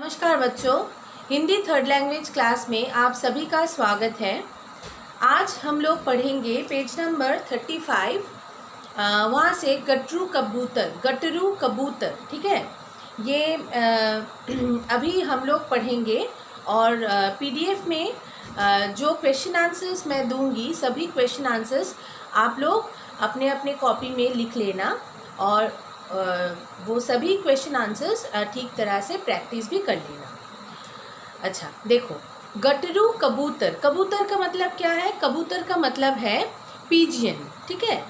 नमस्कार बच्चों, Hindi third language class में आप सभी का स्वागत है। आज हम लोग पढ़ेंगे पेज नंबर 35। वहाँ से गटरू कबूतर, ठीक है। ये अभी हम लोग पढ़ेंगे और पीडीएफ में जो क्वेश्चन आंसर्स मैं दूंगी, सभी क्वेश्चन आंसर्स आप लोग अपने अपने कॉपी में लिख लेना और वो सभी क्वेश्चन आंसर्स ठीक तरह से प्रैक्टिस भी कर लेना। अच्छा देखो, गटरू कबूतर का मतलब क्या है? कबूतर का मतलब है पिजियन, ठीक है।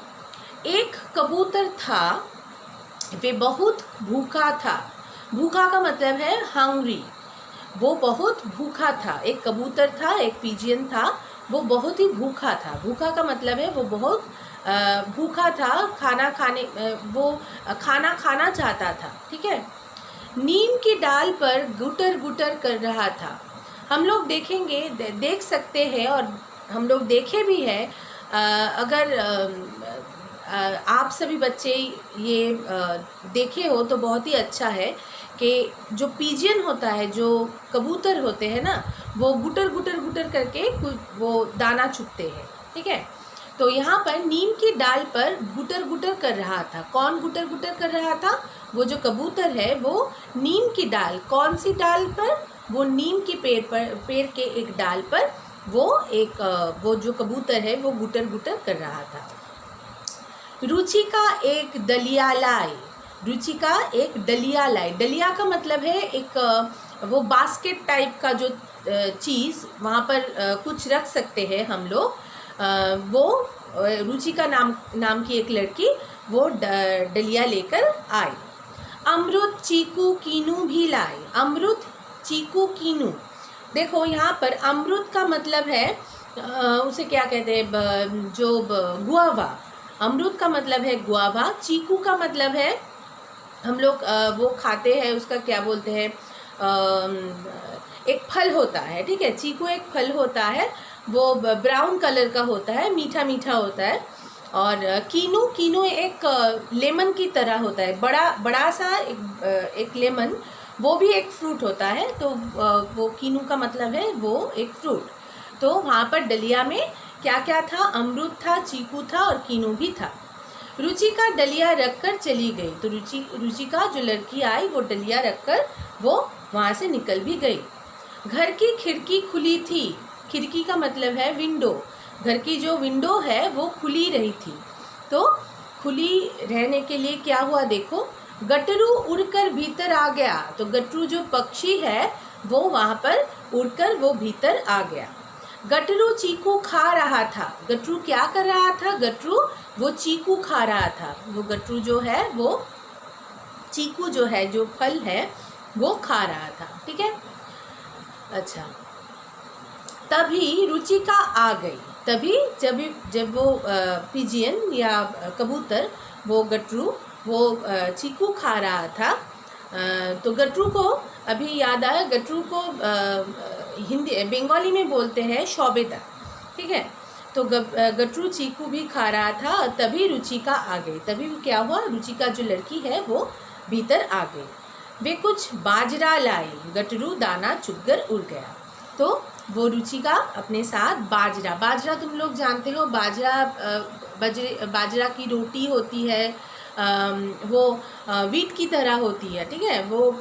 एक कबूतर था, वे बहुत भूखा था। भूखा का मतलब है हंग्री। वो बहुत भूखा था। एक कबूतर था, एक पिजियन था, वो बहुत ही भूखा था। भूखा का मतलब है वो बहुत भूखा था, वो खाना खाना चाहता था, ठीक है। नीम की डाल पर गुटर गुटर कर रहा था। हम लोग देखेंगे, देख सकते हैं और हम लोग देखे भी हैं। अगर आप सभी बच्चे ये देखे हो तो बहुत ही अच्छा है कि जो पिजियन होता है, जो कबूतर होते हैं ना, वो गुटर गुटर गुटर करके वो दाना चुगते हैं, ठीक है। तो यहाँ पर नीम की डाल पर गुटर गुटर कर रहा था। कौन गुटर गुटर कर रहा था? वो जो कबूतर है वो नीम की डाल, कौन सी डाल पर? वो नीम के पेड़ के एक डाल पर वो जो कबूतर है वो गुटर गुटर कर रहा था। रुचिका एक दलिया लाई। दलिया का मतलब है एक वो बास्केट टाइप का जो चीज़, वहाँ पर कुछ रख सकते हैं हम लोग। वो रुचिका नाम की एक लड़की वो डलिया लेकर आई। अमरुद चीकू कीनू भी लाई। अमरुद चीकू कीनू, देखो यहाँ पर अमरुद का मतलब है उसे क्या कहते हैं, गुआवा। अमरुद का मतलब है गुआवा। चीकू का मतलब है हम लोग वो खाते हैं, उसका क्या बोलते हैं, एक फल होता है, ठीक है। चीकू एक फल होता है, वो ब्राउन कलर का होता है, मीठा मीठा होता है। और कीनू एक लेमन की तरह होता है, बड़ा सा एक लेमन, वो भी एक फ्रूट होता है। तो वो कीनू का मतलब है वो एक फ्रूट। तो वहाँ पर डलिया में क्या क्या था? अमरूद था, चीकू था और कीनू भी था। रुचिका डलिया रखकर चली गई। तो रुचिका जो लड़की आई वो डलिया रखकर वो वहाँ से निकल भी गई। घर की खिड़की खुली थी। खिड़की का मतलब है विंडो। घर की जो विंडो है वो खुली रही थी। तो खुली रहने के लिए क्या हुआ? देखो, गटरू उड़कर भीतर आ गया। तो गटरू जो पक्षी है वो वहाँ पर उड़कर वो भीतर आ गया। गटरू चीकू खा रहा था। गटरू क्या कर रहा था? गटरू वो चीकू खा रहा था। वो गटरू जो है वो चीकू जो है, जो फल है, वो खा रहा था, ठीक है। अच्छा, तभी रुचिका आ गई। तभी जब वो पिजियन या कबूतर, वो गटरू वो चीकू खा रहा था, तो गटरू को अभी याद आया। गटरू को हिंदी बंगाली में बोलते हैं शौबेदा, ठीक है। तो गटरू चीकू भी खा रहा था और तभी रुचिका आ गई। तभी क्या हुआ? रुचिका जो लड़की है वो भीतर आ गई। वे कुछ बाजरा लाई। गटरू दाना चुगकर उड़ गया। तो वो रुचिका अपने साथ बाजरा तुम लोग जानते हो, बाजरा की रोटी होती है, वो वीट की तरह होती है, ठीक है। वो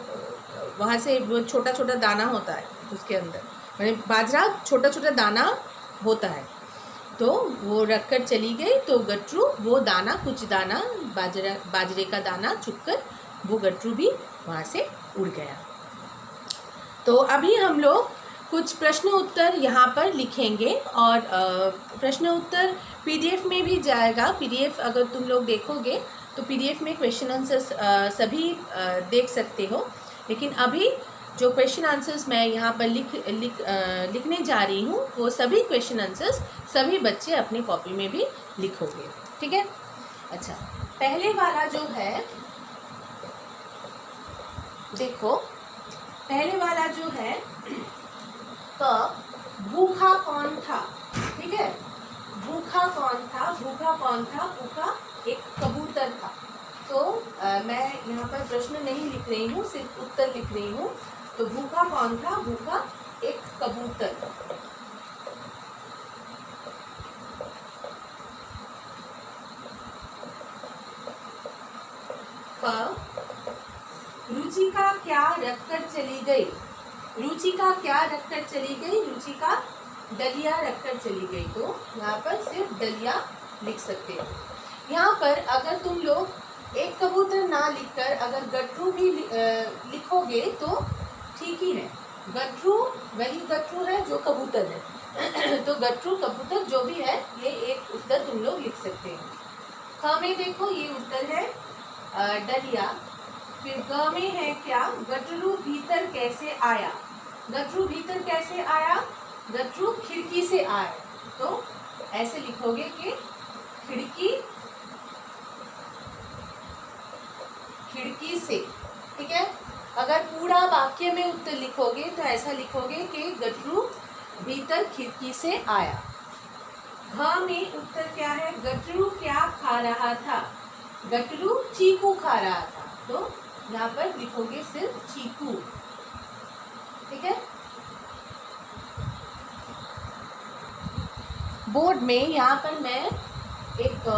वहाँ से वो छोटा छोटा दाना होता है उसके अंदर, मैंने बाजरा छोटा छोटा दाना होता है। तो वो रखकर चली गई। तो गटरू वो दाना, कुछ दाना बाजरे का दाना चुगकर वो गटरू भी वहाँ से उड़ गया। तो अभी हम लोग कुछ प्रश्न उत्तर यहाँ पर लिखेंगे और प्रश्न उत्तर पीडीएफ में भी जाएगा। पीडीएफ अगर तुम लोग देखोगे तो पीडीएफ में क्वेश्चन आंसर्स सभी देख सकते हो। लेकिन अभी जो क्वेश्चन आंसर्स मैं यहाँ पर लिखने जा रही हूँ, वो सभी क्वेश्चन आंसर्स सभी बच्चे अपनी कॉपी में भी लिखोगे, ठीक है। अच्छा, पहले वाला जो है, देखो, पहले वाला जो है, तो भूखा कौन था, ठीक है। भूखा कौन था? भूखा एक कबूतर था। तो मैं यहाँ पर प्रश्न नहीं लिख रही हूँ, सिर्फ उत्तर लिख रही हूँ। तो भूखा कौन था? भूखा एक कबूतर। रुचिका क्या रखकर चली गई? रुचिका क्या रखकर चली गई? रुचिका दलिया रखकर चली गई। तो यहाँ पर सिर्फ दलिया लिख सकते हो। यहाँ पर अगर तुम लोग एक कबूतर ना लिखकर अगर गट्टू भी लिखोगे तो ठीक ही है। गट्टू वही गट्टू है जो कबूतर है तो गट्टू कबूतर जो भी है, ये एक उत्तर तुम लोग लिख सकते हो। ख में देखो ये उत्तर है डलिया। फिर ग में है क्या? गटरू भीतर कैसे आया? गटरू भीतर कैसे आया? गटरू खिड़की से आया। तो ऐसे लिखोगे कि खिड़की से। ठीक है। अगर पूरा वाक्य में उत्तर लिखोगे तो ऐसा लिखोगे कि गटरू भीतर खिड़की से आया। घ में उत्तर क्या है? गटरू क्या खा रहा था? गटरू चीकू खा रहा था। तो यहाँ पर लिखोगे सिर्फ चीकू। ठीक है। बोर्ड में यहाँ पर मैं एक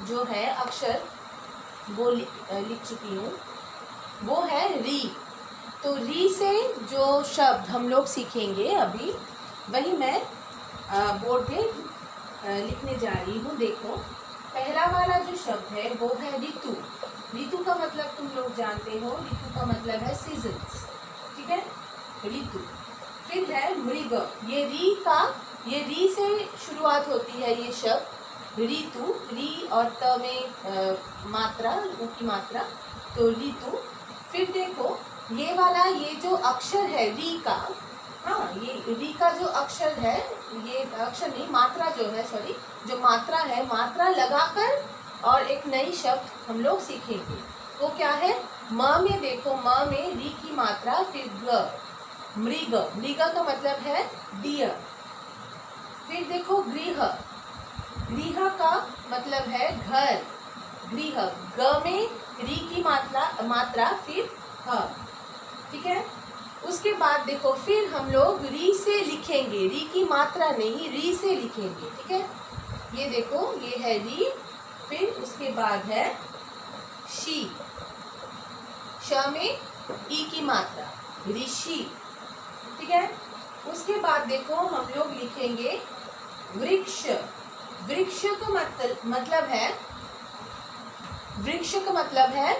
जो है अक्षर वो लिख चुकी हूँ, वो है री। तो री से जो शब्द हम लोग सीखेंगे अभी, वही मैं बोर्ड पे लिखने जा रही हूँ। देखो, पहला वाला जो शब्द है वो है ऋतु। ऋतु का मतलब तुम लोग जानते हो, ऋतु का मतलब है सीजन्स। ठीक है, ऋतु। फिर है मृग। ये री से शुरुआत होती है ये शब्द ऋतु। री और त में मात्रा, उ की मात्रा, तो ऋतु। फिर देखो ये वाला, ये जो अक्षर है री का, हाँ, ये री का जो अक्षर है, ये अक्षर नहीं, मात्रा जो है, सॉरी, जो मात्रा है, मात्रा लगाकर और एक नई शब्द हम लोग सीखेंगे। वो क्या है? म में देखो, म में री की मात्रा, फिर ग, मृग। मृग का मतलब है डियर। फिर देखो गृह। गृह का मतलब है घर। गृह, ग में री की मात्रा फिर ह। ठीक है। उसके बाद देखो फिर हम लोग री से लिखेंगे, री की मात्रा नहीं, री से लिखेंगे। ठीक है। ये देखो, ये है री। फिर उसके बाद है शी। श में ई की मात्रा, ऋषि। ठीक है। उसके बाद देखो हम लोग लिखेंगे वृक्ष। वृक्ष का मतलब है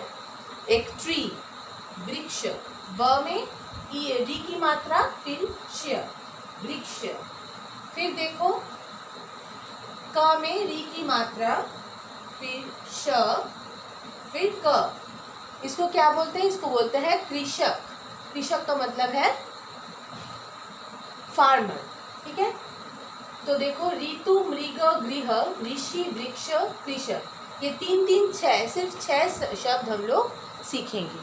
एक ट्री, वृक्ष। व में री की मात्रा, फिर श, वृक्ष। फिर देखो क में री की मात्रा, फिर श, फिर क। इसको क्या बोलते हैं? इसको बोलते हैं कृषक। कृषक का मतलब है फार्मर। ठीक है। तो देखो ऋतु, मृग, गृह, ऋषि, वृक्ष, कृषक, ये 3 3 6, सिर्फ 6 शब्द हम लोग सीखेंगे।